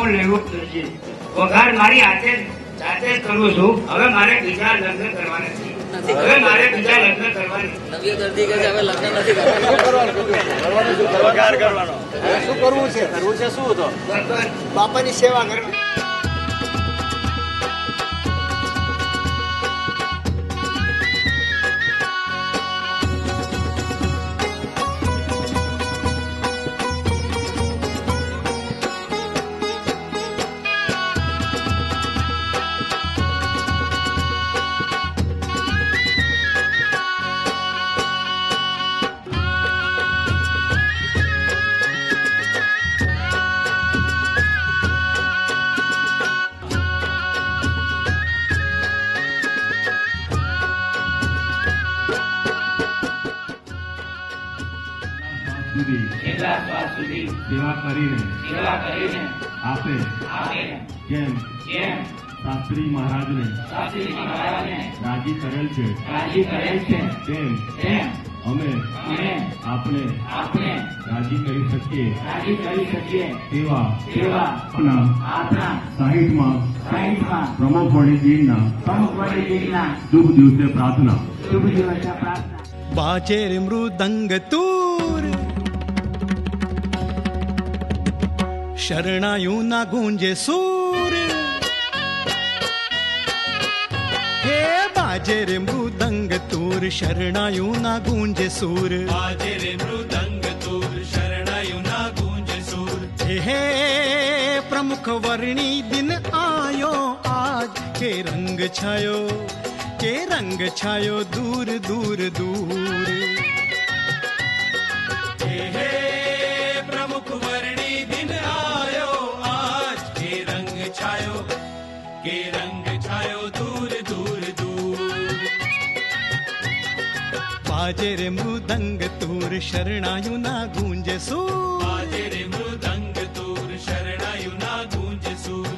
હું લેવું નથી. વઘાર મારી જાતે જ કરું છું. હવે મારે બીજા લગ્ન કરવા નથી. હવે મારે બીજા લગ્ન કરવાની. નવ્ય દર્દી કે હવે લગ્ન નથી કરવાનું. વઘાર કરવાનો. શું કરવું છે? કરવું છે શું તો? બાપાની સેવા કરવી. એટલા શ્વાસ સુધી સેવા કરીને આપે કેમ શાસ્ત્રી મહારાજને રાજી કરેલ છે તેમ અમે આપણે રાજી કરી શકીએ તેવા આપણા 60માં પ્રમુખ વડીજીના શુભ દિવસે પ્રાર્થના. बाजे रे मृदंग तूर शरणायु ना गूंजे सूर हे बाजे रे मृदंग तूर शरणायु ना गूंजे सूर बाजे रे मृदंग तूर शरणायु ना गूंजे सूर हे प्रमुख वर्णी दिन आयो आज के रंग छायो दूर दूर दूर हे प्रमुख वर्णी दिन आयो आज के रंग छायो दूर दूर दूर बाजे रे मृदंग तूर शरणायु ना गूंजे सूर बाजे रे मृदंग तूर शरणायु ना गूंजे सूर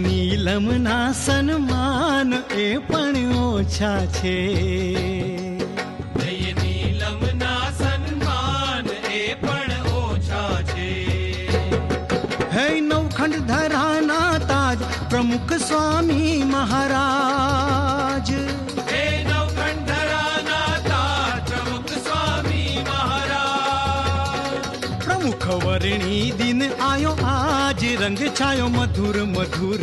નીલમના સન્માન એ પણ ઓછા છે નીલમના સન્માન એ પણ ઓછા છે હે નવખંડ ધરાના તાજ પ્રમુખ સ્વામી મહારાજ હે નવખંડ ધરાના તાજ પ્રમુખ સ્વામી મહારાજ પ્રમુખ વર્ણી દિન આયો આજ રંગ છાયો મધુર મધુર